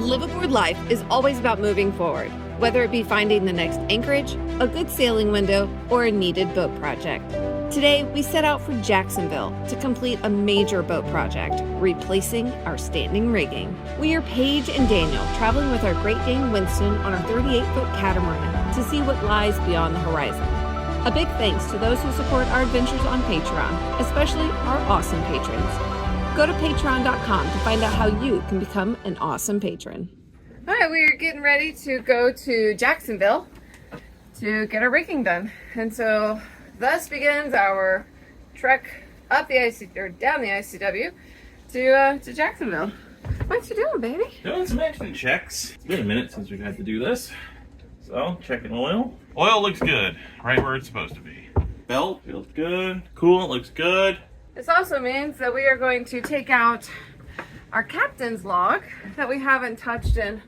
live aboard life is always about moving forward, whether it be finding the next anchorage, a good sailing window, or a needed boat project. Today, we set out for Jacksonville to complete a major boat project, replacing our standing rigging. We are Paige and Daniel, traveling with our Great Dane Winston on our 38-foot Catamaran to see what lies beyond the horizon. A big thanks to those who support our adventures on Patreon, especially our awesome patrons. Go to patreon.com to find out how you can become an awesome patron. All right, we are getting ready to go to Jacksonville to get our rigging done. And so thus begins our trek up the down the ICW to Jacksonville. What you doing, baby? Doing some engine checks. It's been a minute since we've had to do this. So, checking oil. Oil looks good, right where it's supposed to be. Belt feels good. Coolant looks good. This also means that we are going to take out our captain's log that we haven't touched in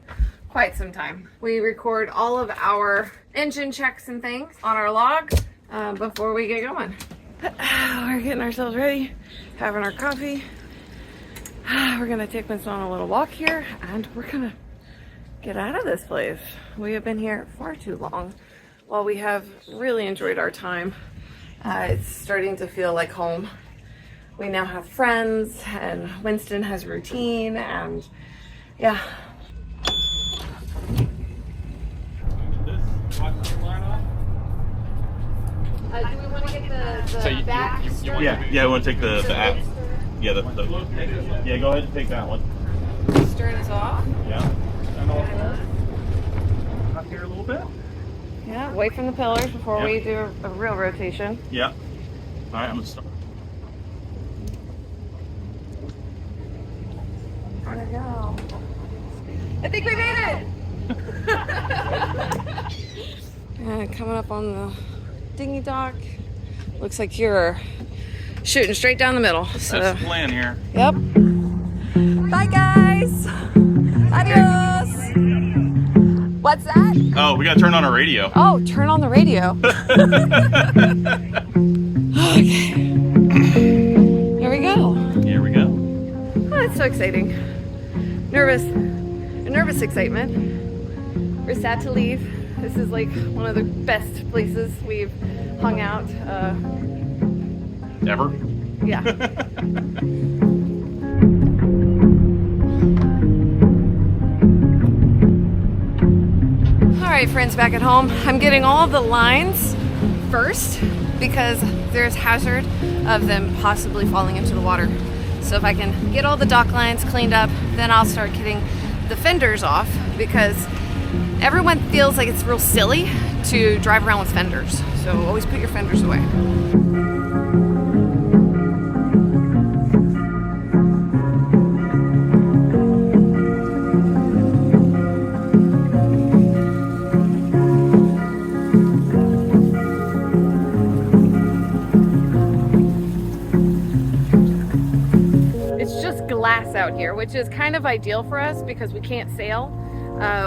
quite some time. We record all of our engine checks and things on our log before we get going. We're getting ourselves ready, having our coffee. We're gonna take Winston on a little walk here, and we're gonna get out of this place. We have been here far too long. While we have really enjoyed our time, it's starting to feel like home. We now have friends, and Winston has routine, and yeah. Do we want to get the back? Yeah, I want to take the app. Yeah, yeah, go ahead and take that one. Stern is off. Yeah. And also, up here a little bit. Yeah, away from the pillars before we do a real rotation. Yeah. All right, I'm gonna start. There we go. I think we made it! Coming up on the dinghy dock. Looks like you're shooting straight down the middle. So. That's the plan here. Yep. Bye, guys! Adios! What's that? Oh, we gotta turn on our radio. Oh, turn on the radio. Okay. Here we go. Here we go. Oh, it's so exciting. Nervous excitement. We're sad to leave. This is like one of the best places we've hung out. Ever? Yeah. All right, friends back at home. I'm getting all the lines first because there's hazard of them possibly falling into the water. So if I can get all the dock lines cleaned up, then I'll start getting the fenders off, because everyone feels like it's real silly to drive around with fenders. So always put your fenders away. Glass out here, which is kind of ideal for us because we can't sail.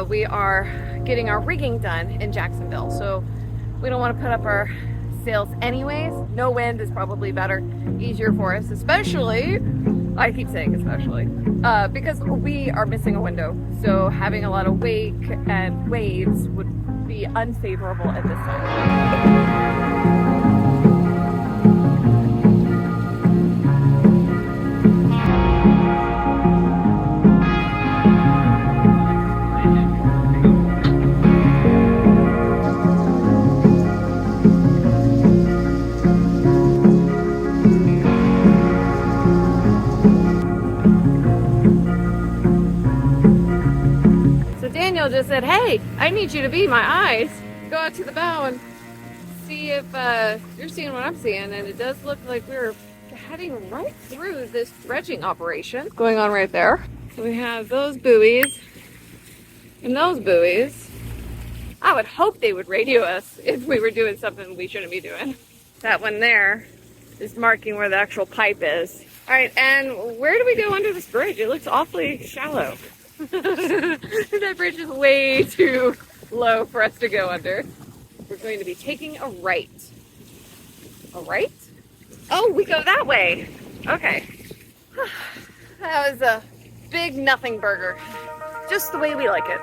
We are getting our rigging done in Jacksonville, so we don't want to put up our sails anyways. No wind is probably better, easier for us, especially, I keep saying especially, because we are missing a window, so having a lot of wake and waves would be unfavorable at this time. Just said, hey, I need you to be my eyes. Go out to the bow and see if you're seeing what I'm seeing. And it does look like we're heading right through this dredging operation going on right there. So we have those buoys and those buoys. I would hope they would radio us if we were doing something we shouldn't be doing. That one there is marking where the actual pipe is. All right, and where do we go under this bridge? It looks awfully shallow. That bridge is way too low for us to go under. We're going to be taking a right. A right? Oh, we go that way. Okay. That was a big nothing burger. just the way we like it.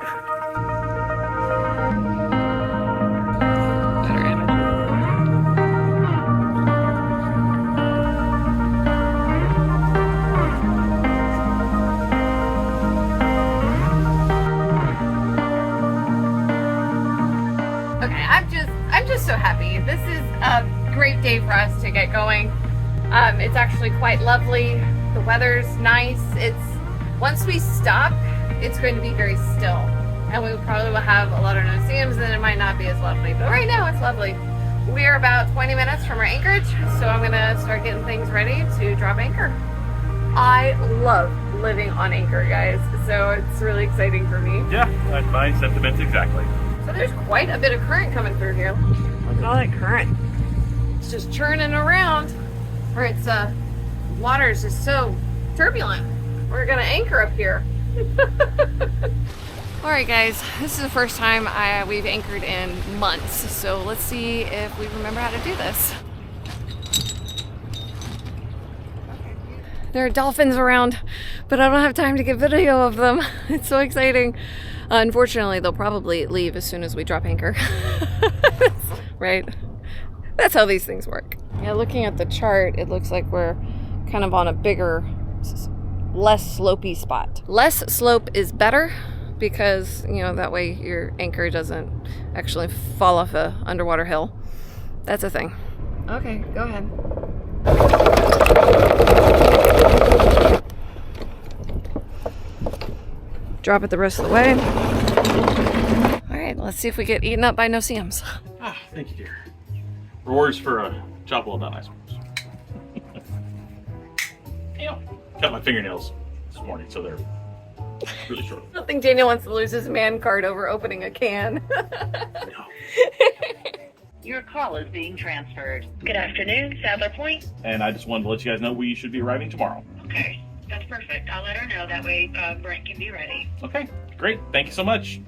Okay, I'm just so happy. This is a great day for us to get going. It's actually quite lovely. The weather's nice. Once we stop, it's going to be very still, and we probably will have a lot of no-see-ums, and it might not be as lovely. But right now, it's lovely. We are about 20 minutes from our anchorage, so I'm gonna start getting things ready to drop anchor. I love living on anchor, guys, so it's really exciting for me. Yeah, that's my sentiments exactly. So there's quite a bit of current coming through here. Look at all that current. It's just churning around, or it's water is just so turbulent. We're gonna anchor up here. All right, guys, this is the first time we've anchored in months, so let's see if we remember how to do this. There are dolphins around, but I don't have time to get video of them. It's so exciting. Unfortunately, they'll probably leave as soon as we drop anchor. Right? That's how these things work. Yeah, looking at the chart, it looks like we're kind of on a bigger, less slopey spot. Less slope is better because, you know, that way your anchor doesn't actually fall off a underwater hill. That's a thing. Okay, go ahead. Drop it the rest of the way. All right, let's see if we get eaten up by no-see-ums. Ah, thank you, dear. Rewards for chop well done ice creams. Yeah, cut my fingernails this morning, so they're really short. I don't think Daniel wants to lose his man card over opening a can. No. Your call is being transferred. Good afternoon, Sandler Point. And I just wanted to let you guys know we should be arriving tomorrow. Okay, that's perfect. I'll let her know. That way Brent can be ready. Okay, great. Thank you so much.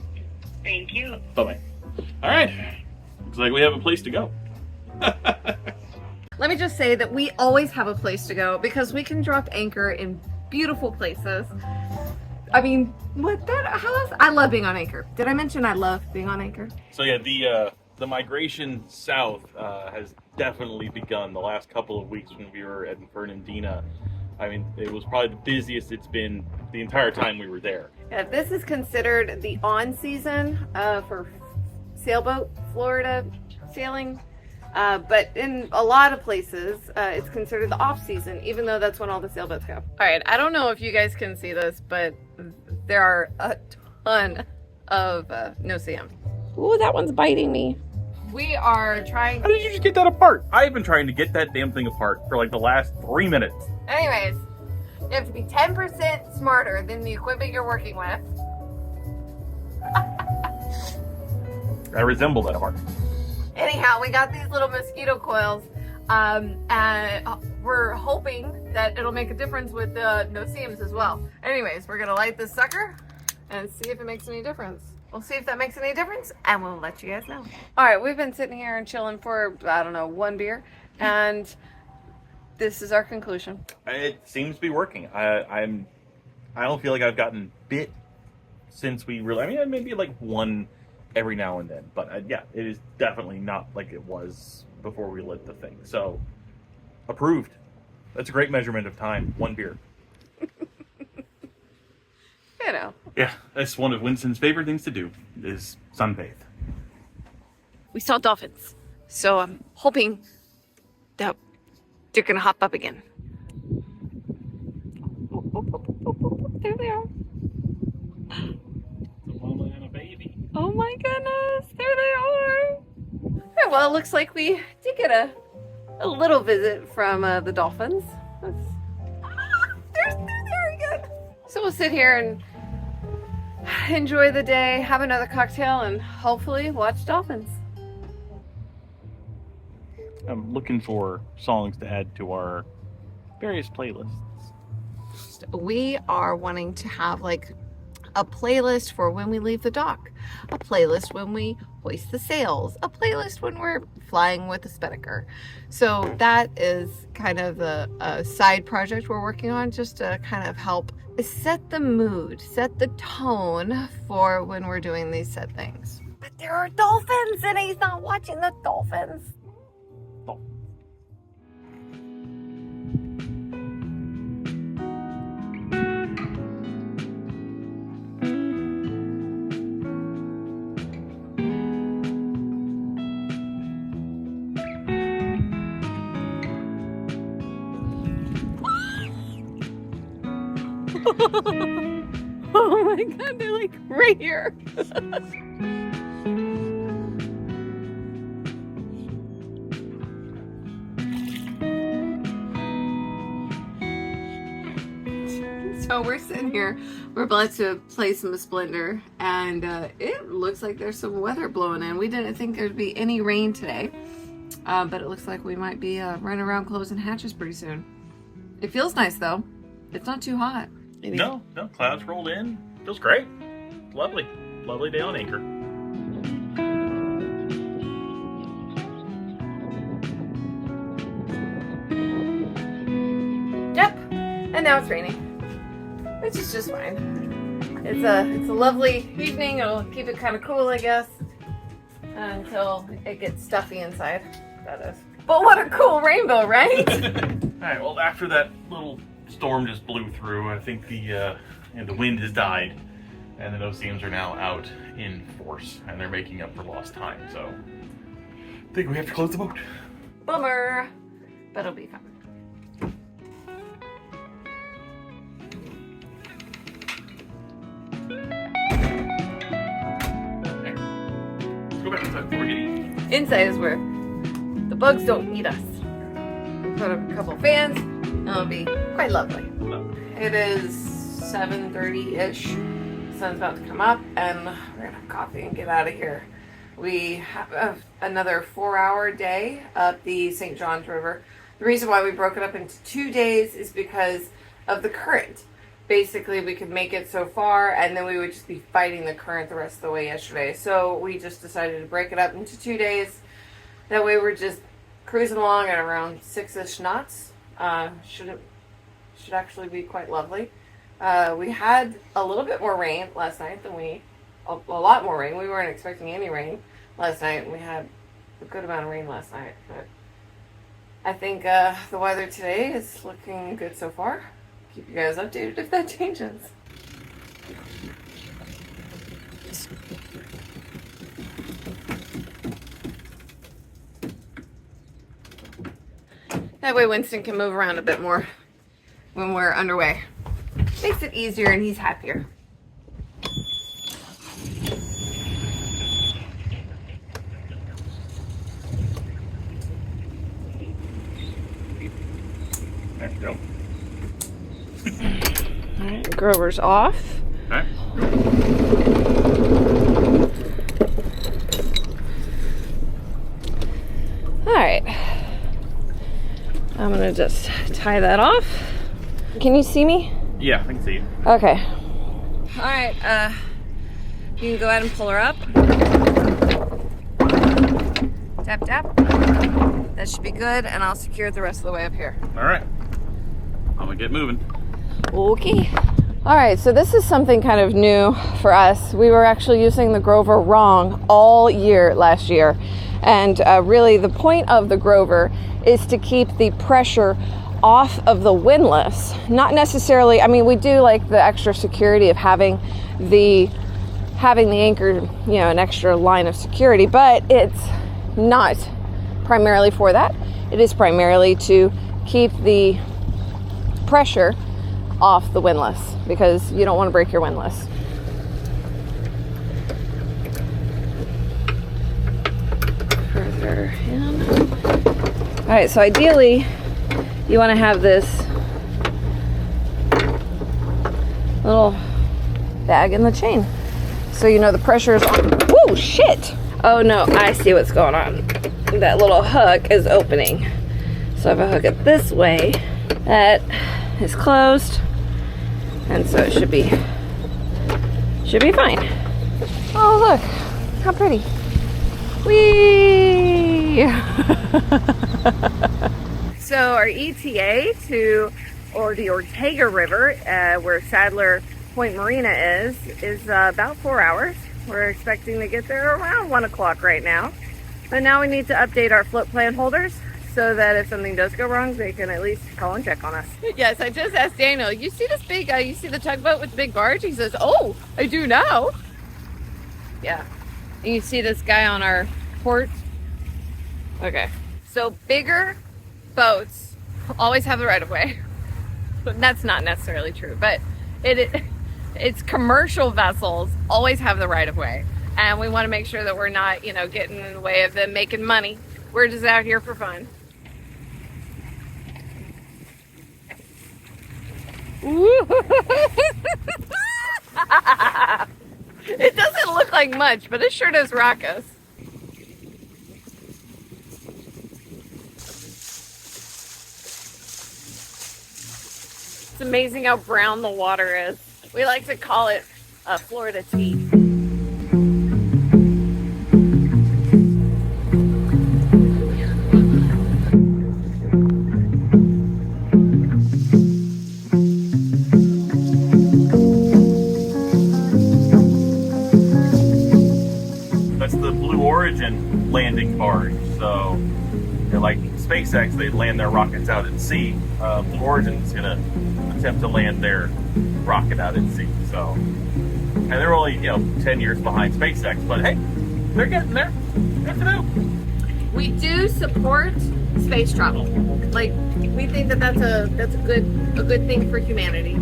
Thank you. Bye-bye. All right. Looks like we have a place to go. Let me just say that we always have a place to go because we can drop anchor in beautiful places. I mean, how else? I love being on anchor. Did I mention I love being on anchor? So yeah, the migration south has definitely begun the last couple of weeks when we were at Fernandina. I mean, it was probably the busiest it's been the entire time we were there. Yeah, this is considered the on season for sailboat Florida sailing. But in a lot of places, it's considered the off season, even though that's when all the sailboats go. All right, I don't know if you guys can see this, but there are a ton of no-see-ums. Ooh, that one's biting me. We are trying. How did you just get that apart? I've been trying to get that damn thing apart for like the last 3 minutes. Anyways, you have to be 10% smarter than the equipment you're working with. I resemble that apart. Anyhow, we got these little mosquito coils, and we're hoping that it'll make a difference with the no-see-ums as well. Anyways, we're gonna light this sucker and see if it makes any difference. We'll see if that makes any difference, and we'll let you guys know. All right, we've been sitting here and chilling for, I don't know, one beer, and this is our conclusion. It seems to be working. I don't feel like I've gotten bit since we really. I mean, maybe like one every now and then, but yeah, it is definitely not like it was before we lit the thing. So, approved. That's a great measurement of time. One beer. You know. Yeah, that's one of Winston's favorite things to do is sunbathe. We saw dolphins, so I'm hoping that they're gonna hop up again. There they are. A mama and a baby. Oh my goodness, there they are. All right, well, it looks like we did get a little visit from the dolphins. They're very good. So we'll sit here and enjoy the day, have another cocktail, and hopefully watch dolphins. I'm looking for songs to add to our various playlists. We are wanting to have like a playlist for when we leave the dock, a playlist when we hoist the sails, a playlist when we're flying with a spinnaker. So that is kind of a side project we're working on, just to kind of help set the mood, set the tone for when we're doing these set things. But there are dolphins and he's not watching the dolphins. Oh my god, they're like right here. So we're sitting here, we're about to play some Splendor, and it looks like there's some weather blowing in. We didn't think there'd be any rain today, but it looks like we might be running around closing hatches pretty soon. It feels nice though. It's not too hot. No, clouds rolled in. Feels great. Lovely. Lovely day on anchor. Yep. And now it's raining. Which is just fine. It's a lovely evening. It'll keep it kind of cool, I guess, until it gets stuffy inside. That is. But what a cool rainbow, right? Alright, well after that little storm just blew through, I think the wind has died, and the no-seams are now out in force, and they're making up for lost time, so I think we have to close the boat. Bummer. But it'll be fun. Let's go back inside before we get eaten. Inside is where the bugs don't eat us. We put up a couple fans, and it'll be quite lovely. It is 7:30-ish. The sun's about to come up, and we're gonna have coffee and get out of here. We have another 4-hour day up the St. Johns River. The reason why we broke it up into 2 days is because of the current. Basically, we could make it so far, and then we would just be fighting the current the rest of the way yesterday. So we just decided to break it up into 2 days. That way we're just cruising along at around 6-ish knots. Should actually be quite lovely. We had a little bit more rain last night than a lot more rain. We weren't expecting any rain last night, and we had a good amount of rain last night. But I think the weather today is looking good so far. Keep you guys updated if that changes. That way Winston can move around a bit more when we're underway. Makes it easier and he's happier. There you go. Alright, Grover's off. Okay. Alright. I'm gonna just tie that off. Can you see me? Yeah, I can see you. Okay. Alright, you can go ahead and pull her up. Tap, tap. That should be good, and I'll secure it the rest of the way up here. Alright. I'm gonna get moving. Okay. Alright, so this is something kind of new for us. We were actually using the Grover wrong all year last year. And really the point of the Grover is to keep the pressure off of the windlass. Not necessarily, I mean, we do like the extra security of having the anchor, you know, an extra line of security, but it's not primarily for that. It is primarily to keep the pressure off the windlass because you don't want to break your windlass. Further in. All right, so ideally you want to have this little bag in the chain so you know the pressure is on. Whoa, shit! Oh no, I see what's going on. That little hook is opening. So if I hook it this way, that is closed, and so it should be Should be fine. Oh, look, how pretty. Whee! So our ETA to, or the Ortega River, where Sandler Point Marina is about 4 hours. We're expecting to get there around 1 o'clock right now. But now we need to update our float plan holders so that if something does go wrong, they can at least call and check on us. Yes, I just asked Daniel, you see this big, you see the tugboat with the big barge? He says, oh, I do now. Yeah. And you see this guy on our port? Okay. So bigger boats always have the right of way. But that's not necessarily true, but it's commercial vessels always have the right of way. And we want to make sure that we're not, you know, getting in the way of them making money. We're just out here for fun. It doesn't look like much, but it sure does rock us. It's amazing how brown the water is. We like to call it Florida tea. That's the Blue Origin landing barge. So, you know, like SpaceX, they land their rockets out at sea. Blue Origin's gonna attempt to land their rocket out at sea. So, and they're only, you know, 10 years behind SpaceX, but hey, they're getting there. What to do? We do support space travel. Like, we think that that's a good thing for humanity.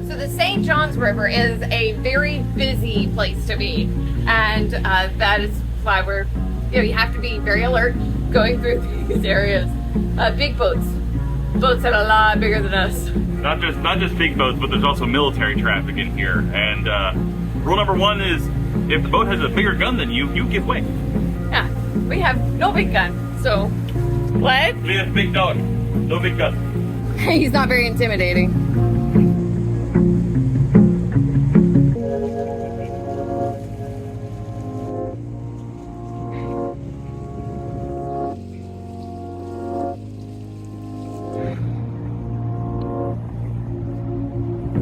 So the St. Johns River is a very busy place to be, and that is why we're, you know, you have to be very alert going through these areas. Big boats that are a lot bigger than us. Not just big boats, but there's also military traffic in here. And rule number one is, if the boat has a bigger gun than you, you give way. Yeah, we have no big gun, so what? We have big dog, no big gun. He's not very intimidating.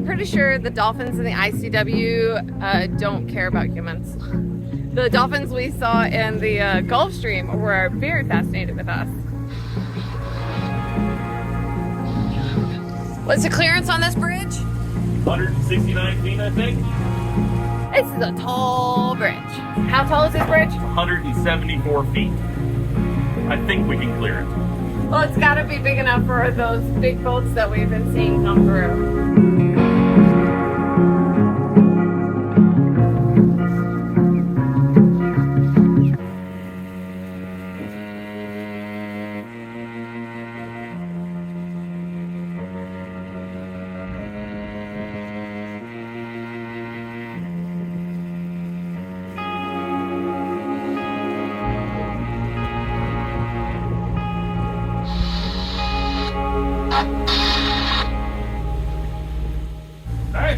Pretty sure the dolphins in the ICW don't care about humans. The dolphins we saw in the Gulf Stream were very fascinated with us. What's the clearance on this bridge? 169 feet, I think. This is a tall bridge. How tall is this bridge? 174 feet. I think we can clear it. Well, it's got to be big enough for those big boats that we've been seeing come through.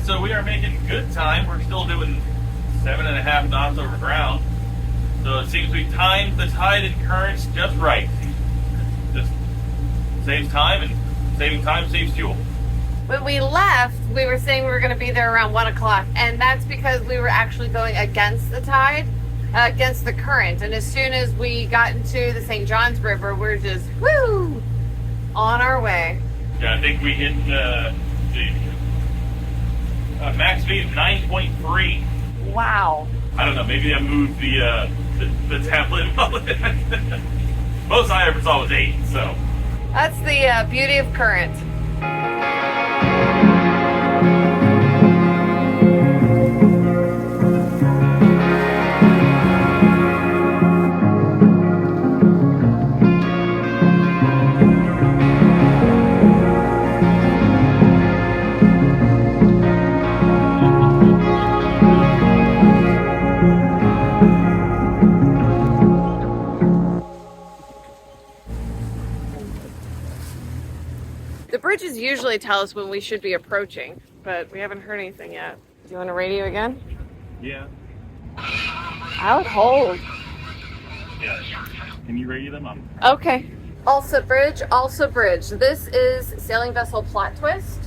So we are making good time. We're still doing 7.5 knots over ground. So it seems we timed the tide and currents just right. Just saves time, and saving time saves fuel. When we left, we were saying we were going to be there around 1 o'clock, and that's because we were actually going against the tide, against the current. And as soon as we got into the St. Johns River, we're just, woo, on our way. Yeah, I think we hit the max speed of 9.3. Wow. I don't know, maybe I moved the tablet. Most I ever saw was 8, so. That's the beauty of current. The bridges usually tell us when we should be approaching, but we haven't heard anything yet. you want to radio again? Yeah. I would hold. Yeah. Can you radio them? Okay. Also bridge, also bridge. This is sailing vessel plot twist.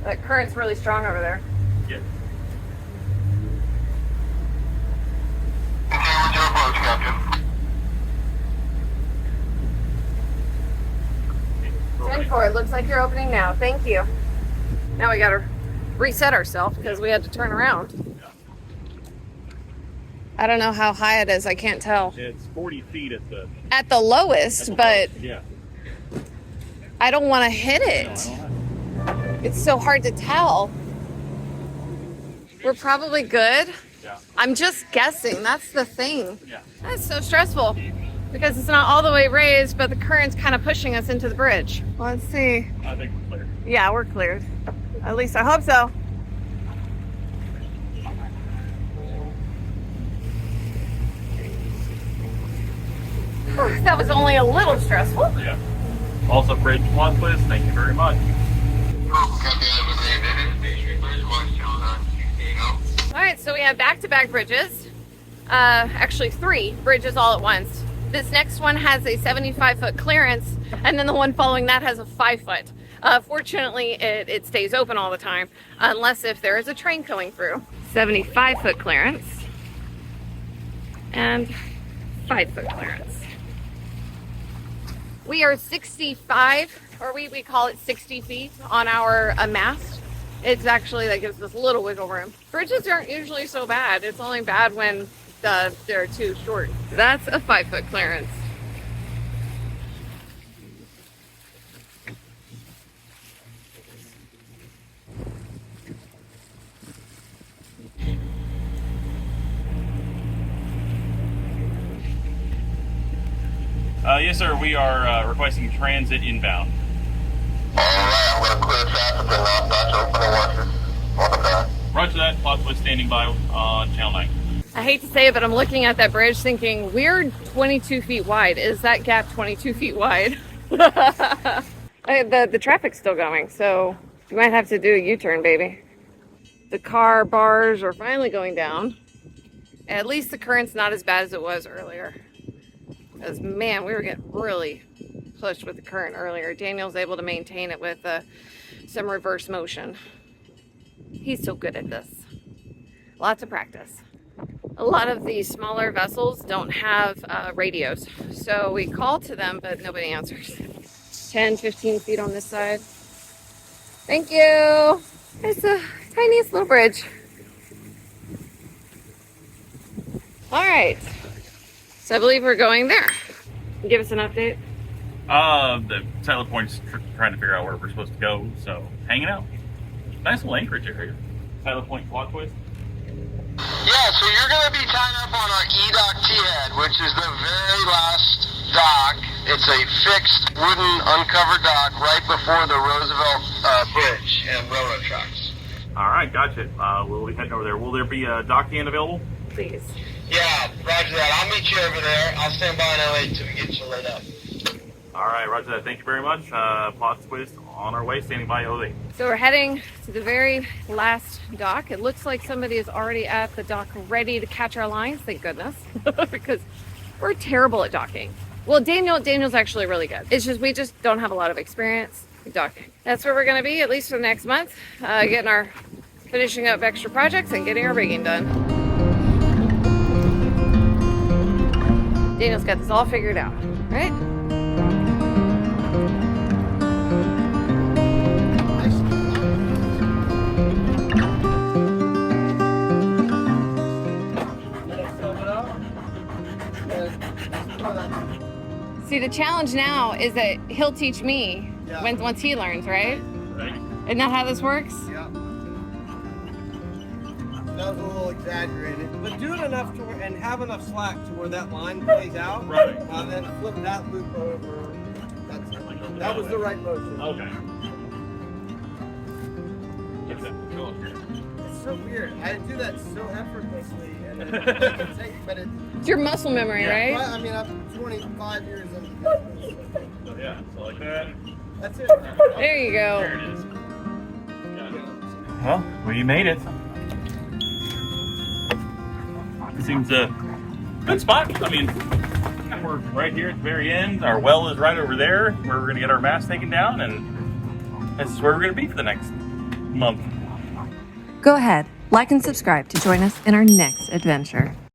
That current's really strong over there. Yeah. Okay, what's your approach, Captain? 10-4, it looks like you're opening now. Thank you. Now we gotta reset ourselves because we had to turn around. I don't know how high it is. I can't tell. It's 40 feet at the lowest, but yeah. I don't want to hit it. It's so hard to tell. We're probably good. Yeah. I'm just guessing. That's the thing. Yeah. That's so stressful because it's not all the way raised, but the current's kind of pushing us into the bridge. Let's see. I think we're clear. Yeah, we're cleared. At least I hope so. Whew, that was only a little stressful. Yeah. Also, bridge plot twist. Thank you very much. All right, so we have back-to-back bridges. Actually, 3 bridges all at once. This next one has a 75-foot clearance, and then the one following that has a 5-foot. Fortunately, it stays open all the time, unless if there is a train going through. 75-foot clearance and 5-foot clearance. We are 65, or we call it 60 feet on our mast. It's actually, that gives us a little wiggle room. Bridges aren't usually so bad. It's only bad when they're too short. That's a 5-foot clearance. Yes, sir. We are requesting transit inbound. Alright, I'm gonna clear traffic and I'll open the watches. Welcome back. Roger that. Plot twist standing by on Channel 9. I hate to say it, but I'm looking at that bridge thinking, we're 22 feet wide. Is that gap 22 feet wide? The traffic's still going, so you might have to do a U-turn, baby. The car bars are finally going down. At least the current's not as bad as it was earlier. Because, man, we were getting really pushed with the current earlier. Daniel's able to maintain it with some reverse motion. He's so good at this. Lots of practice. A lot of these smaller vessels don't have radios, so we call to them, but nobody answers. 10, 15 feet on this side. Thank you. It's the tiniest little bridge. All right. So I believe we're going there. Give us an update. The Sandler Point's trying to figure out where we're supposed to go, so hanging out. Nice little anchorage area. Sandler Point plot twist. Yeah, so you're going to be tying up on our E-Dock T-head, which is the very last dock. It's a fixed wooden uncovered dock right before the Roosevelt Bridge and railroad tracks. All right, gotcha. We'll be heading over there. Will there be a dock hand available? Please. Yeah, roger that. I'll meet you over there. I'll stand by in LA till we get you lit up. All right, roger that. Thank you very much. Plot twist on our way, standing by OD. So we're heading to the very last dock. It looks like somebody is already at the dock ready to catch our lines, thank goodness, because we're terrible at docking. Well, Daniel's actually really good. It's just, we just don't have a lot of experience with docking. That's where we're gonna be, at least for the next month, finishing up extra projects and getting our rigging done. Daniel's got this all figured out, right? See, the challenge now is that he'll teach me once he learns, right? Right. Isn't that how this works? Yeah. That was a little exaggerated, but do it enough to and have enough slack to where that line plays out. Right. And then flip that loop over. That's it. That was the right motion. Okay. It's so weird. I do that so effortlessly, and It's your muscle memory, right? I mean, I'm 25 years into this. So yeah, so like that. That's it. There you go. There it is. Well, we made it. Seems a good spot. I mean, we're right here at the very end. Our well is right over there where we're going to get our mast taken down, and this is where we're going to be for the next month. Go ahead, like and subscribe to join us in our next adventure.